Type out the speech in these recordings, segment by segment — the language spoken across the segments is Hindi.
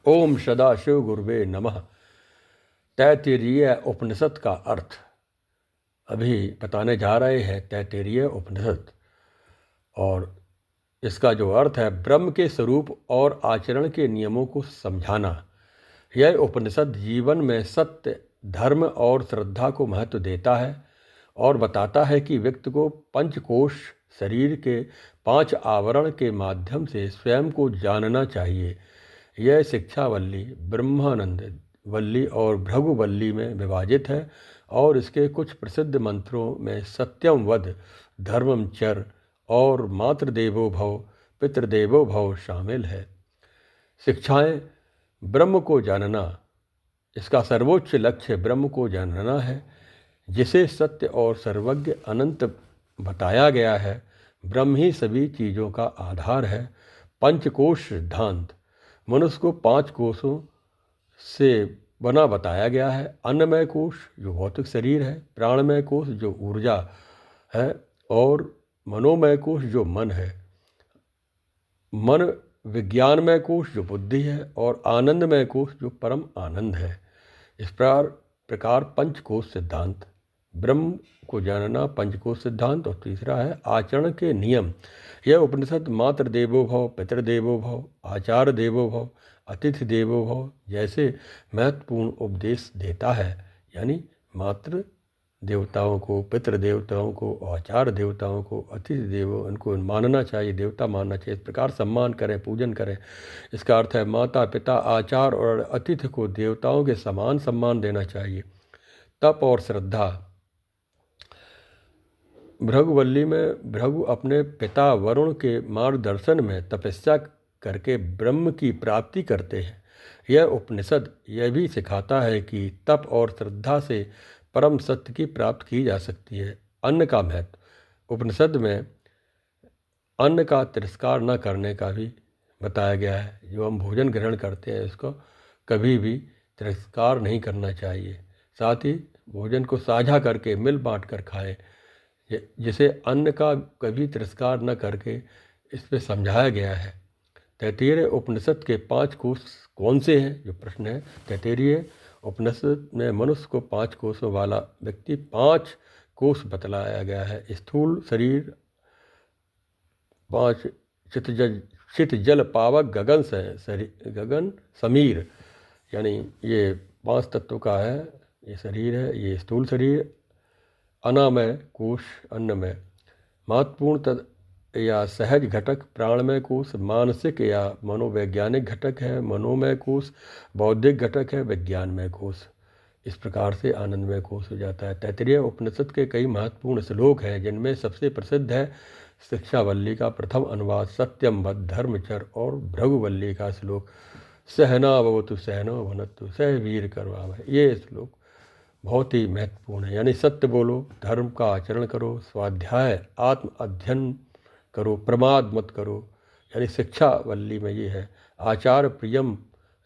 ओम सदाशिव गुरुवे नमः। तैत्तिरीय उपनिषद का अर्थ अभी बताने जा रहे हैं। तैत्तिरीय उपनिषद और इसका जो अर्थ है ब्रह्म के स्वरूप और आचरण के नियमों को समझाना। यह उपनिषद जीवन में सत्य, धर्म और श्रद्धा को महत्व देता है और बताता है कि व्यक्ति को पंचकोश शरीर के 5 आवरण के माध्यम से स्वयं को जानना चाहिए। यह शिक्षावल्ली, ब्रह्मानंद वल्ली और भृगुवल्ली में विभाजित है और इसके कुछ प्रसिद्ध मंत्रों में सत्यम वद, धर्मम चर और मातृदेवो भव, पितृदेवो भव शामिल है। शिक्षाएं। ब्रह्म को जानना। इसका सर्वोच्च लक्ष्य ब्रह्म को जानना है, जिसे सत्य और सर्वज्ञ अनंत बताया गया है। ब्रह्म ही सभी चीज़ों का आधार है। पंचकोश सिद्धांत। मनुष्य को 5 कोशों से बना बताया गया है। अन्नमय कोश जो भौतिक शरीर है, प्राणमय कोश जो ऊर्जा है और मनोमय कोश जो मन है। मन विज्ञानमय कोश जो बुद्धि है और आनंदमय कोश जो परम आनंद है। इस प्रकार पंचकोश सिद्धांत। ब्रह्म को जानना, पंचकोश सिद्धांत। और तीसरा है आचरण के नियम। यह उपनिषद मातृ देवो भव, पितृदेवो भव, आचार्य देवो भव, अतिथि देवो भव जैसे महत्वपूर्ण उपदेश देता है। यानी मातृ देवताओं को, पितृ देवताओं को, आचार्य देवताओं को, अतिथि देवों उनको मानना चाहिए, देवता मानना चाहिए। इस प्रकार सम्मान करें, पूजन करें। इसका अर्थ है माता पिता, आचार्य और अतिथि को देवताओं के समान सम्मान देना चाहिए। तप और श्रद्धा। भृगुवल्ली में भृगु अपने पिता वरुण के मार्गदर्शन में तपस्या करके ब्रह्म की प्राप्ति करते हैं। यह उपनिषद यह भी सिखाता है कि तप और श्रद्धा से परम सत्य की प्राप्ति की जा सकती है। अन्न का महत्व। उपनिषद में अन्न का तिरस्कार न करने का भी बताया गया है। जो हम भोजन ग्रहण करते हैं उसको कभी भी तिरस्कार नहीं करना चाहिए। साथ ही भोजन को साझा करके मिल बांट कर खाएं। जिसे अन्न का कभी तिरस्कार न करके इस पे समझाया गया है। तैत्तिरीय उपनिषद के 5 कोश कौन से हैं, जो प्रश्न है। तैत्तिरीय उपनिषद में मनुष्य को 5 कोशों वाला व्यक्ति 5 कोश बतलाया गया है। स्थूल शरीर, 5 चित जल पावक गगन समीर, यानी ये 5 तत्वों का है ये शरीर है। ये स्थूल शरीर। अनामय कोश अन्नमय। महत्वपूर्ण या सहज घटक प्राणमय कोश। मानसिक या मनोवैज्ञानिक घटक है मनोमय कोश। बौद्धिक घटक है विज्ञानमय कोश। इस प्रकार से आनंदमय कोश हो जाता है। तैत्तिरीय उपनिषद के कई महत्वपूर्ण श्लोक हैं, जिनमें सबसे प्रसिद्ध है शिक्षावल्ली का प्रथम अनुवाद सत्यम वद, धर्मचर और भृगुवल्ली का श्लोक सहना भवतु सहनो भुनक्तु सह वीर करवावहै। ये श्लोक बहुत ही महत्वपूर्ण है। यानी सत्य बोलो, धर्म का आचरण करो, स्वाध्याय आत्म अध्ययन करो, प्रमाद मत करो। यानी शिक्षावल्ली में ये है आचार प्रियम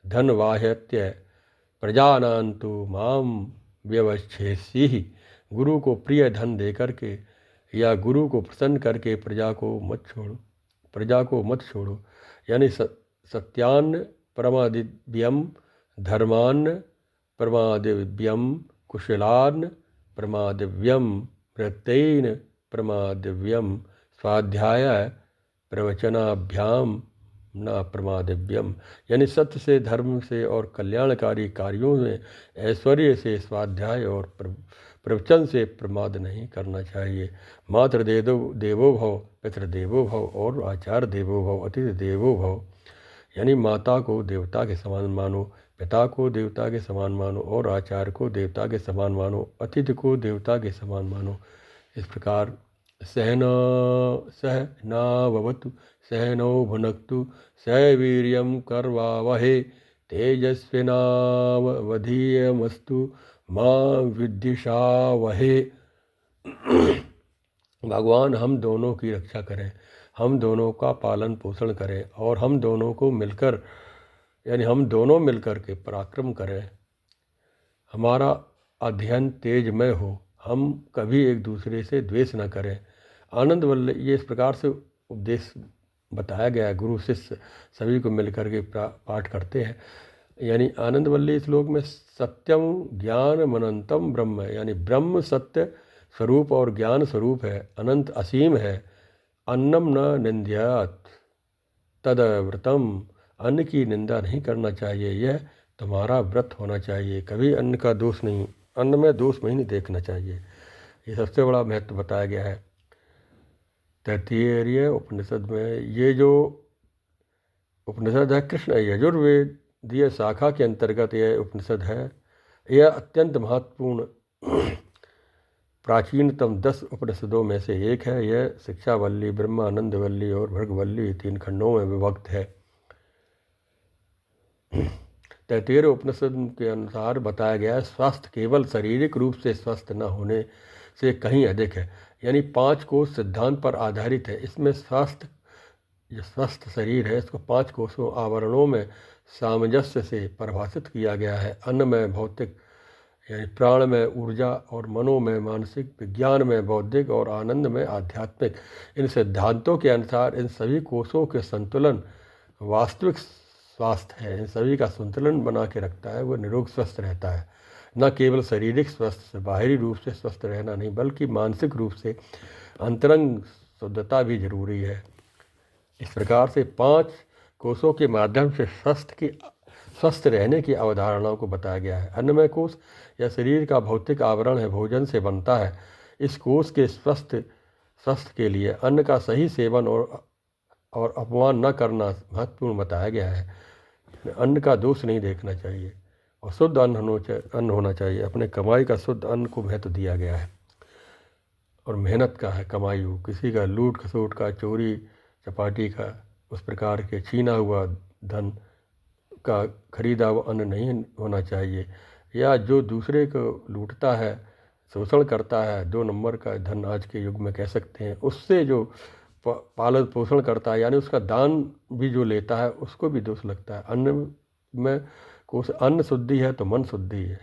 धन वाह्यत्य प्रजानान्तु माम व्यवच्छेसी। गुरु को प्रिय धन दे करके या गुरु को प्रसन्न करके प्रजा को मत छोड़ो। यानी सत्यान्न परमादिव्यम, धर्मान्न परमादिव्यम, कुशलान् प्रमादिव्यम, प्रत्ययन प्रमादिव्यम, स्वाध्याय प्रवचनाभ्याम न प्रमादिव्यम। यानी सत्य से, धर्म से और कल्याणकारी कार्यों में, ऐश्वर्य से, स्वाध्याय और प्रवचन से प्रमाद नहीं करना चाहिए। मातृ देवो भव, पितृदेवो भव और आचार्य देवो भव, अतिथि देवो भव। यानी माता को देवता के समान मानो, पिता को देवता के समान मानो और आचार्य को देवता के समान मानो, अतिथि को देवता के समान मानो। इस प्रकार सह नावतु सहनौ भुनक्तु सह वीर्यं करवावहै तेजस्विनावधीतमस्तु मा विद्विषावहै। भगवान हम दोनों की रक्षा करें, हम दोनों का पालन पोषण करें और हम दोनों को मिलकर, यानी हम दोनों मिलकर के पराक्रम करें। हमारा अध्ययन तेजमय हो, हम कभी एक दूसरे से द्वेष न करें। आनंद वल्लभ ये इस प्रकार से उपदेश बताया गया है। गुरु शिष्य सभी को मिलकर के पाठ करते हैं। यानी आनंदवल्ली श्लोक में सत्यम ज्ञान मनंतम ब्रह्म है, यानी ब्रह्म सत्य स्वरूप और ज्ञान स्वरूप है, अनंत असीम है। अन्नम न निंद्यात तदव्रतम, अन्न की निंदा नहीं करना चाहिए, यह तुम्हारा व्रत होना चाहिए। कभी अन्न का दोष नहीं, अन्न में दोष नहीं देखना चाहिए। ये सबसे बड़ा महत्व बताया गया है तैत्तिरीय उपनिषद में। ये जो उपनिषद है कृष्ण यजुर्वेदीय शाखा के अंतर्गत यह उपनिषद है। यह अत्यंत महत्वपूर्ण प्राचीनतम 10 उपनिषदों में से एक है। यह शिक्षावल्ली, ब्रह्मानंदवल्ली और भृगवल्ली 3 खंडों में विभक्त है। तैत्तिरीय उपनिषद के अनुसार बताया गया है स्वास्थ्य केवल शारीरिक रूप से स्वस्थ न होने से कहीं अधिक है, यानी 5 कोश सिद्धांत पर आधारित है। इसमें स्वास्थ्य, जो स्वस्थ शरीर है, इसको 5 कोशों आवरणों में सामंजस्य से परिभाषित किया गया है। अन्न में भौतिक यानी प्राण में ऊर्जा और मनो में मानसिक, विज्ञान में बौद्धिक और आनंद में आध्यात्मिक। इन सिद्धांतों के अनुसार इन सभी कोशों के संतुलन वास्तविक स्वास्थ्य है। इन सभी का संतुलन बना के रखता है, वो निरोग स्वस्थ रहता है। न केवल शारीरिक स्वस्थ, बाहरी रूप से स्वस्थ रहना नहीं, बल्कि मानसिक रूप से अंतरंग शुद्धता भी जरूरी है। इस प्रकार से 5 कोशों के माध्यम से स्वस्थ रहने की अवधारणाओं को बताया गया है। अन्नमय कोश यह शरीर का भौतिक आवरण है, भोजन से बनता है। इस कोश के स्वस्थ के लिए अन्न का सही सेवन और अपमान न करना महत्वपूर्ण बताया गया है। अन्न का दोष नहीं देखना चाहिए और शुद्ध अन्न होना चाहिए। अपने कमाई का शुद्ध अन्न को महत्व दिया गया है और मेहनत का है कमाई हो, किसी का लूट खसोट का, चोरी चपाटी का, उस प्रकार के छीना हुआ धन का खरीदा हुआ अन्न नहीं होना चाहिए। या जो दूसरे को लूटता है, शोषण करता है, 2 नंबर का धन आज के युग में कह सकते हैं, उससे जो पालन पोषण करता है, यानी उसका दान भी जो लेता है, उसको भी दोष लगता है। अन्न में कोश, अन्न शुद्धि है तो मन शुद्धि है,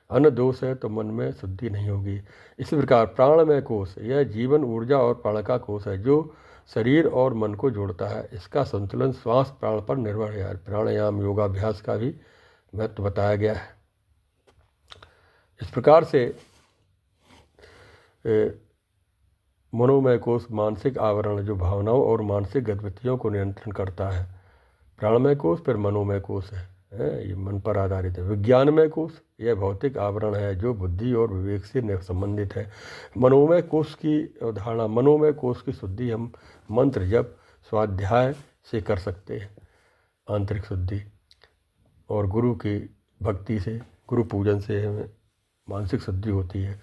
अन्न दोष है तो मन में शुद्धि नहीं होगी। इसी प्रकार प्राण में कोश यह जीवन ऊर्जा और प्राण का कोश है, जो शरीर और मन को जोड़ता है। इसका संतुलन श्वास प्राण पर निर्भर है। प्राणायाम योगाभ्यास का भी महत्व बताया गया है। इस प्रकार से मनोमय कोश मानसिक आवरण जो भावनाओं और मानसिक गतिविधियों को नियंत्रण करता है। प्राणमय कोश फिर मनोमय कोश है, ये मन पर आधारित है। विज्ञानमय कोश यह भौतिक आवरण है जो बुद्धि और विवेक से संबंधित है। मनोमय कोश की अवधारणा, मनोमय कोश की शुद्धि हम मंत्र जप स्वाध्याय से कर सकते हैं, आंतरिक शुद्धि, और गुरु की भक्ति से, गुरु पूजन से हमें मानसिक शुद्धि होती है।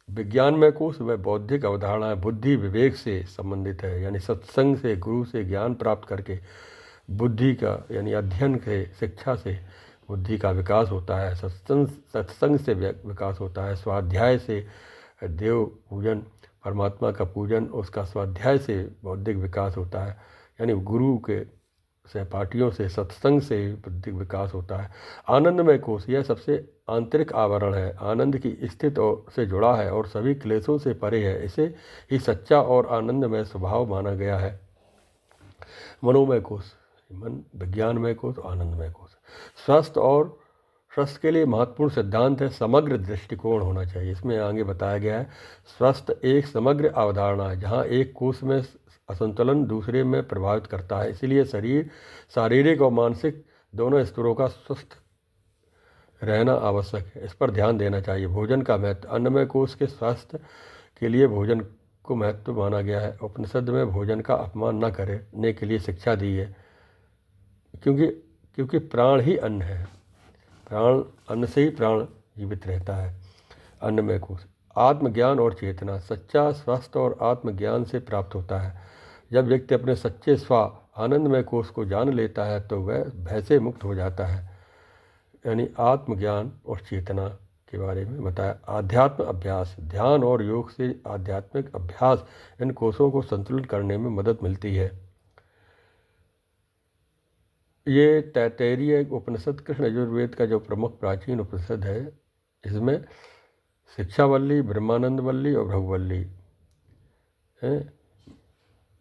विज्ञान में कोश वह बौद्धिक अवधारणा बुद्धि विवेक से संबंधित है, यानी सत्संग से, गुरु से ज्ञान प्राप्त करके बुद्धि का, यानी अध्ययन के शिक्षा से बुद्धि का विकास होता है। सत्संग से विकास होता है। स्वाध्याय से देव पूजन, परमात्मा का पूजन, उसका स्वाध्याय से बौद्धिक विकास होता है, यानी गुरु के सहपाठियों से, सत्संग से बुद्धिक विकास होता है। आनंदमय कोश यह सबसे आंतरिक आवरण है, आनंद की स्थिति से जुड़ा है और सभी क्लेशों से परे है। इसे ही सच्चा और आनंदमय स्वभाव माना गया है। मनोमय कोश मन, विज्ञानमय कोश, आनंदमय कोश। स्वस्थ के लिए महत्वपूर्ण सिद्धांत है समग्र दृष्टिकोण होना चाहिए। इसमें आगे बताया गया है स्वस्थ एक समग्र अवधारणा है, जहाँ एक कोश में असंतुलन दूसरे में प्रभावित करता है। इसलिए शारीरिक और मानसिक दोनों स्तरों का स्वस्थ रहना आवश्यक है। इस पर ध्यान देना चाहिए। भोजन का महत्व, अन्नमय कोश के स्वास्थ्य के लिए भोजन को महत्व माना गया है। उपनिषद में भोजन का अपमान न करने के लिए शिक्षा दी है, क्योंकि प्राण ही अन्न है। अन्न से ही प्राण जीवित रहता है। अन्नमय कोश आत्मज्ञान और चेतना, सच्चा स्वास्थ्य और आत्मज्ञान से प्राप्त होता है। जब व्यक्ति अपने सच्चे आनंदमय कोश को जान लेता है तो वह भय से मुक्त हो जाता है। यानी आत्मज्ञान और चेतना के बारे में बताया। आध्यात्म अभ्यास, ध्यान और योग से आध्यात्मिक अभ्यास इन कोशों को संतुलित करने में मदद मिलती है। ये तैत्तिरीय उपनिषद कृष्ण यजुर्वेद का जो प्रमुख प्राचीन उपनिषद है, इसमें शिक्षावल्ली, ब्रह्मानंदवल्ली और भृगुवल्ली हैं,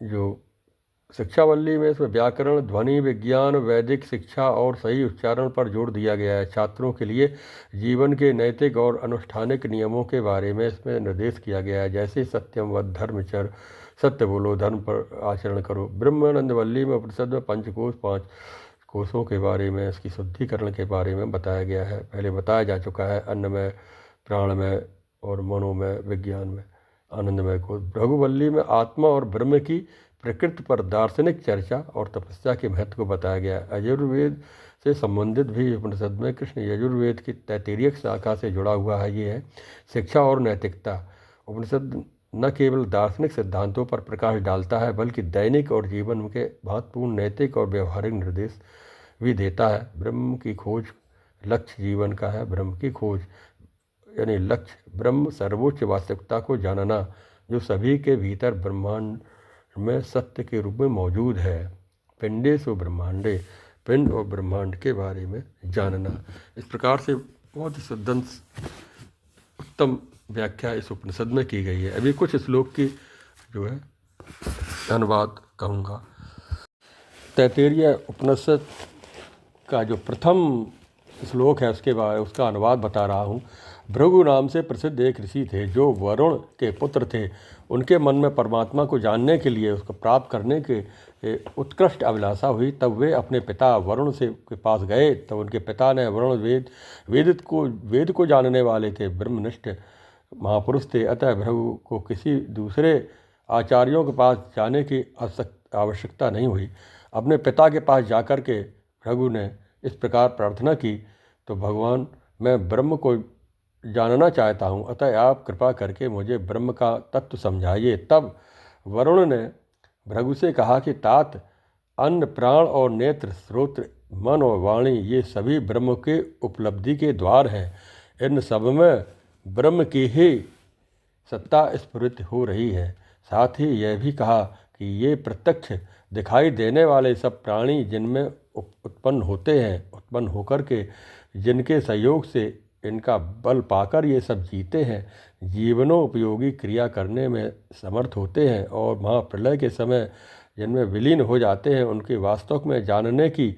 जो शिक्षावल्ली में इसमें व्याकरण, ध्वनि विज्ञान, वैदिक शिक्षा और सही उच्चारण पर जोर दिया गया है। छात्रों के लिए जीवन के नैतिक और अनुष्ठानिक नियमों के बारे में इसमें निर्देश किया गया है, जैसे सत्यम वद धर्मचर, सत्य बोलो, धर्म पर आचरण करो। ब्रह्मानंद वल्ली में उपनिषद में पंचकोश, 5 कोशों के बारे में, इसकी शुद्धिकरण के बारे में बताया गया है। पहले बताया जा चुका है, अन्नमय, प्राणमय और मनोमय, विज्ञान में, आनंदमय कोश। भृगुवल्ली में आत्मा और ब्रह्म की प्रकृति पर दार्शनिक चर्चा और तपस्या के महत्व को बताया गया। यजुर्वेद से संबंधित भी उपनिषद में कृष्ण यजुर्वेद की तैत्तिरीयक शाखा से जुड़ा हुआ है। ये है शिक्षा और नैतिकता। उपनिषद न केवल दार्शनिक सिद्धांतों पर प्रकाश डालता है, बल्कि दैनिक और जीवन के महत्वपूर्ण नैतिक और व्यवहारिक निर्देश भी देता है। ब्रह्म की खोज लक्ष्य जीवन का है। ब्रह्म की खोज यानी लक्ष्य ब्रह्म, सर्वोच्च वास्तविकता को जानना, जो सभी के भीतर ब्रह्मांड में सत्य के रूप में मौजूद है। पिंडेषु ब्रह्मांडे, पिंड और ब्रह्मांड के बारे में जानना। इस प्रकार से बहुत ही सदन उत्तम व्याख्या इस उपनिषद में की गई है। अभी कुछ श्लोक की जो है अनुवाद कहूँगा। तैत्तिरीय उपनिषद का जो प्रथम श्लोक है उसका अनुवाद बता रहा हूँ। भृगु नाम से प्रसिद्ध एक ऋषि थे, जो वरुण के पुत्र थे। उनके मन में परमात्मा को जानने के लिए, उसको प्राप्त करने के उत्कृष्ट अभिलाषा हुई। तब वे अपने पिता वरुण के पास गए। तब उनके पिता ने, वरुण वेद को जानने वाले थे, ब्रह्मनिष्ठ महापुरुष थे, अतः भृगु को किसी दूसरे आचार्यों के पास जाने की आवश्यकता नहीं हुई। अपने पिता के पास जाकर के भृगु ने इस प्रकार प्रार्थना की, तो भगवान, मैं ब्रह्म को जानना चाहता हूँ, अतः आप कृपा करके मुझे ब्रह्म का तत्व समझाइए। तब वरुण ने भृगु से कहा कि तात, अन्न, प्राण और नेत्र, श्रोत्र, मन और वाणी, ये सभी ब्रह्म के उपलब्धि के द्वार हैं। इन सब में ब्रह्म की ही सत्ता स्फुरित हो रही है। साथ ही यह भी कहा कि ये प्रत्यक्ष दिखाई देने वाले सब प्राणी जिनमें उत्पन्न होते हैं, उत्पन्न होकर के जिनके सहयोग से इनका बल पाकर ये सब जीते हैं, जीवनोपयोगी क्रिया करने में समर्थ होते हैं और महाप्रलय के समय जिनमें विलीन हो जाते हैं, उनके वास्तव में जानने की,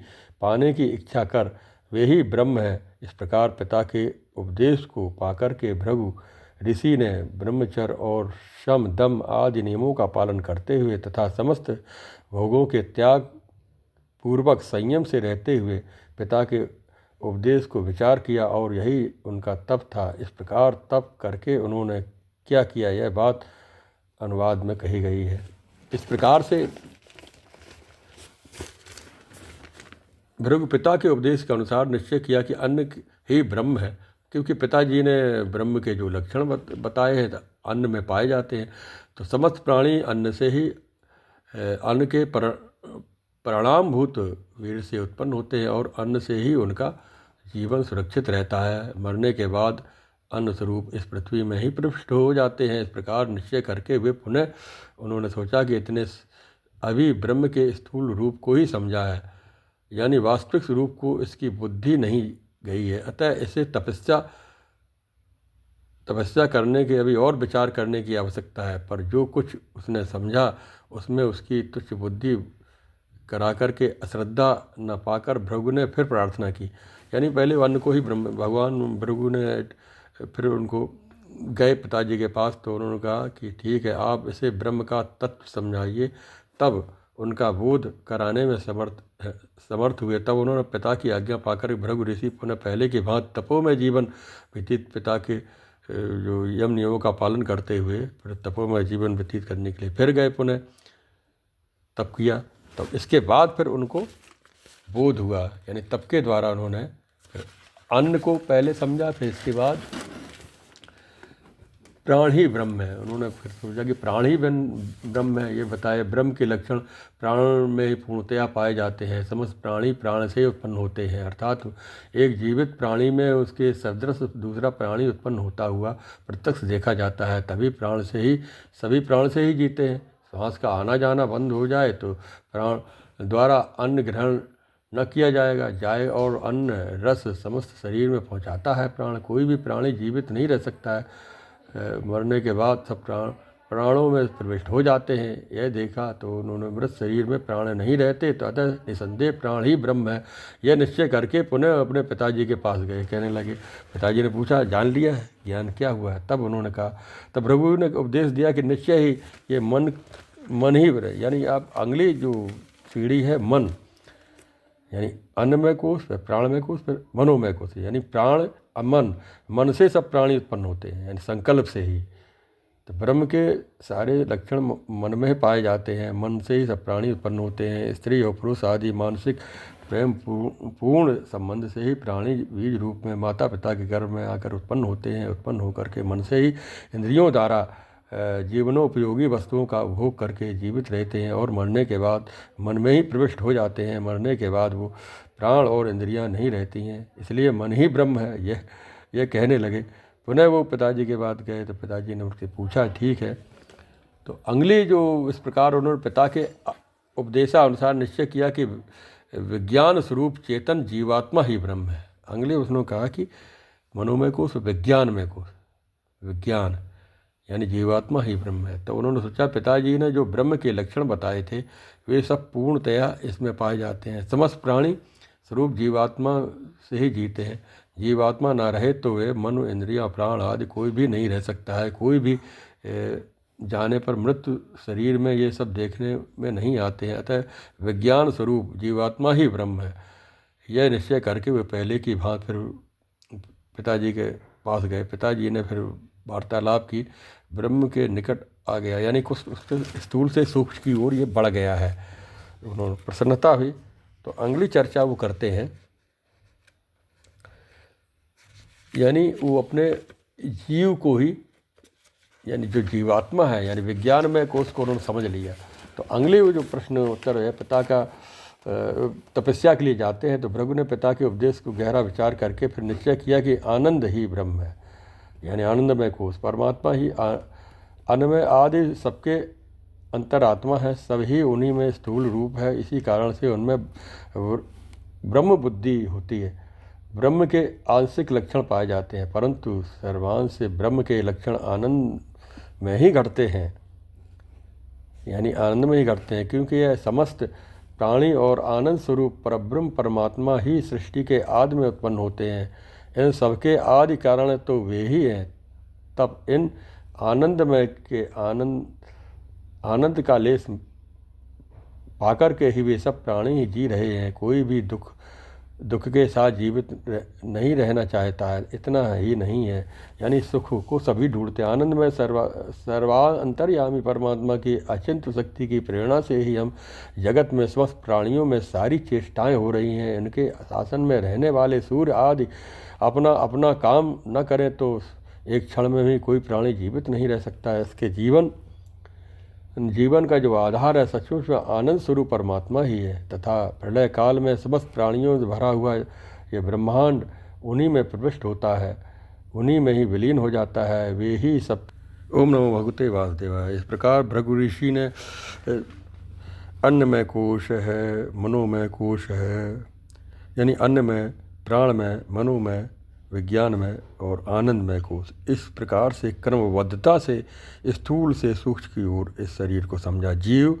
पाने की इच्छा कर वे ही ब्रह्म हैं। इस प्रकार पिता के उपदेश को पाकर के भृगु ऋषि ने ब्रह्मचर्य और शम दम आदि नियमों का पालन करते हुए तथा समस्त भोगों के त्याग पूर्वक संयम से रहते हुए पिता के उपदेश को विचार किया, और यही उनका तप था। इस प्रकार तप करके उन्होंने क्या किया, यह बात अनुवाद में कही गई है। इस प्रकार से भृगु पिता के उपदेश के अनुसार निश्चय किया कि अन्न ही ब्रह्म है, क्योंकि पिताजी ने ब्रह्म के जो लक्षण बताए हैं अन्न में पाए जाते हैं। तो समस्त प्राणी अन्न से ही, अन्न के परिणामभूत वीर से उत्पन्न होते हैं और अन्न से ही उनका जीवन सुरक्षित रहता है। मरने के बाद अन्न स्वरूप इस पृथ्वी में ही प्रविष्ट हो जाते हैं। इस प्रकार निश्चय करके वे पुनः उन्होंने सोचा कि इतने अभी ब्रह्म के स्थूल रूप को ही समझा है, यानी वास्तविक स्वरूप को इसकी बुद्धि नहीं गई है, अतः इसे तपस्या करने के अभी और विचार करने की आवश्यकता है। पर जो कुछ उसने समझा उसमें उसकी तुच्छ बुद्धि करा करके अश्रद्धा न पाकर भृगु ने फिर प्रार्थना की, यानी पहले अन्न को ही ब्रह्म, भगवान भृगु ने फिर उनको गए पिताजी के पास, तो उन्होंने कहा कि ठीक है, आप इसे ब्रह्म का तत्व समझाइए। तब उनका बोध कराने में समर्थ हुए। तब उन्होंने पिता की आज्ञा पाकर भृगु ऋषि पुनः पहले की भांति तपों में जीवन व्यतीत, पिता के जो यम नियमों का पालन करते हुए फिर तपों में जीवन व्यतीत करने के लिए फिर गए, पुनः तप किया। तब इसके बाद फिर उनको बोध हुआ, यानी तप के द्वारा उन्होंने अन्न को पहले समझा, फिर इसके बाद प्राण ही ब्रह्म है। उन्होंने फिर सोचा कि प्राण ही ब्रह्म है। ये बताए ब्रह्म के लक्षण प्राण में ही पूर्णतया पाए जाते हैं। समस्त प्राणी प्राण से उत्पन्न होते हैं, अर्थात एक जीवित प्राणी में उसके सदृश दूसरा प्राणी उत्पन्न होता हुआ प्रत्यक्ष देखा जाता है। तभी सभी प्राण से ही जीते हैं। श्वास का आना जाना बंद हो जाए तो प्राण द्वारा अन्न ग्रहण न किया जाए और अन्न रस समस्त शरीर में पहुंचाता है प्राण। कोई भी प्राणी जीवित नहीं रह सकता है। मरने के बाद सब प्राणों में प्रविष्ट हो जाते हैं। यह देखा तो उन्होंने मृत शरीर में प्राण नहीं रहते, तो अतः निसंदेह प्राण ही ब्रह्म है, यह निश्चय करके पुनः अपने पिताजी के पास गए। कहने लगे, पिताजी ने पूछा, जान लिया है, ज्ञान क्या हुआ है? तब उन्होंने कहा, तब प्रभु ने उपदेश दिया कि निश्चय ही ये मन ही यानी आप अगली जो सीढ़ी है मन, यानी अन्नमय कोश, फिर प्राणमय कोश, फिर मनोमय कोश, यानी प्राण मन से सब प्राणी उत्पन्न होते हैं, यानी संकल्प से ही। तो ब्रह्म के सारे लक्षण मन में पाए जाते हैं, मन से ही सब प्राणी उत्पन्न होते हैं। स्त्री और पुरुष आदि मानसिक प्रेम पूर्ण संबंध से ही प्राणी बीज रूप में माता पिता के गर्भ में आकर उत्पन्न होते हैं। उत्पन्न होकर के मन से ही इंद्रियों द्वारा जीवनोपयोगी वस्तुओं का उपभोग करके जीवित रहते हैं और मरने के बाद मन में ही प्रविष्ट हो जाते हैं। मरने के बाद वो प्राण और इंद्रियां नहीं रहती हैं, इसलिए मन ही ब्रह्म है, यह कहने लगे। पुनः वो पिताजी के बाद गए तो पिताजी ने उनसे पूछा, ठीक है। तो अगली जो इस प्रकार उन्होंने पिता के उपदेशानुसार निश्चय किया कि विज्ञान स्वरूप चेतन जीवात्मा ही ब्रह्म है। अगले उसने कहा कि मनोमय कोश, विज्ञानमय कोश, विज्ञान यानी जीवात्मा ही ब्रह्म है। तो उन्होंने सोचा, पिताजी ने जो ब्रह्म के लक्षण बताए थे वे सब पूर्णतया इसमें पाए जाते हैं। समस्त प्राणी स्वरूप जीवात्मा से ही जीते हैं। जीवात्मा ना रहे तो वे मन, इंद्रिया, प्राण आदि कोई भी नहीं रह सकता है। कोई भी जाने पर मृत्यु शरीर में ये सब देखने में नहीं आते हैं। अतः विज्ञान स्वरूप जीवात्मा ही ब्रह्म है, यह निश्चय करके वे पहले की भांति फिर पिताजी के पास गए। पिताजी ने फिर वार्तालाप की, ब्रह्म के निकट आ गया, यानी कुछ उसके स्थूल से सूक्ष्म की ओर ये बढ़ गया है। उन्होंने प्रसन्नता हुई। तो अगली चर्चा वो करते हैं, यानी वो अपने जीव को ही, यानी जो जीवात्मा है, यानी विज्ञान में कोश को उन्होंने समझ लिया। तो अगले वो जो प्रश्न उत्तर है, पिता का तपस्या के लिए जाते हैं। तो भृगु ने पिता के उपदेश को गहरा विचार करके फिर निश्चय किया कि आनंद ही ब्रह्म है, यानी आनंदमय कोश, परमात्मा ही अन्नमय आदि सबके अंतरात्मा है, सभी उन्हीं में स्थूल रूप है। इसी कारण से उनमें ब्रह्म बुद्धि होती है। ब्रह्म के आंशिक लक्षण पाए जाते हैं, परंतु सर्वांश से ब्रह्म के लक्षण आनंद में ही घटते हैं, यानी आनंद में ही घटते हैं, क्योंकि यह समस्त प्राणी और आनंद स्वरूप परब्रह्म परमात्मा ही सृष्टि के आदि में उत्पन्न होते हैं। इन सबके आदि कारण तो वे ही हैं। तब इन आनंदमय के आनंद का लेस पाकर के ही वे सब प्राणी ही जी रहे हैं। कोई भी दुख के साथ जीवित नहीं रहना चाहता है, इतना ही नहीं है, यानी सुख को सभी ढूंढते हैं। आनंद में सर्वांतर्यामी परमात्मा की अचिंत्य शक्ति की प्रेरणा से ही हम जगत में समस्त प्राणियों में सारी चेष्टाएं हो रही हैं। इनके शासन में रहने वाले सूर्य आदि अपना अपना काम न करें तो एक क्षण में भी कोई प्राणी जीवित नहीं रह सकता है। इसके जीवन का जो आधार है सचमुच में आनंद स्वरूप परमात्मा ही है, तथा प्रलय काल में समस्त प्राणियों से भरा हुआ ये ब्रह्मांड उन्हीं में प्रविष्ट होता है, उन्हीं में ही विलीन हो जाता है। वे ही सब। ओम नमो भगवते वासुदेवाय। इस प्रकार भृगु ऋषि ने अन्नमय कोश है, मनोमय कोश है, यानी अन्नमय, प्राणमय, मनोमय, विज्ञानमय और आनंदमय कोश, इस प्रकार से क्रमबद्धता से स्थूल से सूक्ष्म की ओर इस शरीर को समझा। जीव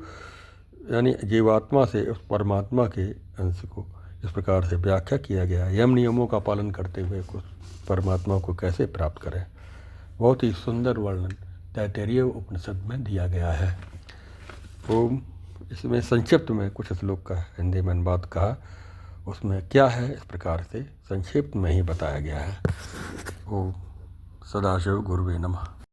यानी जीवात्मा से उस परमात्मा के अंश को इस प्रकार से व्याख्या किया गया। यम नियमों का पालन करते हुए कुछ परमात्मा को कैसे प्राप्त करें, बहुत ही सुंदर वर्णन तैत्तिरीय उपनिषद में दिया गया है। ओम। इसमें संक्षिप्त में कुछ श्लोक का हिंदी में अनुवाद कहा, उसमें क्या है इस प्रकार से संक्षिप्त में ही बताया गया है। ओम सदाशिव गुरुवे नमः।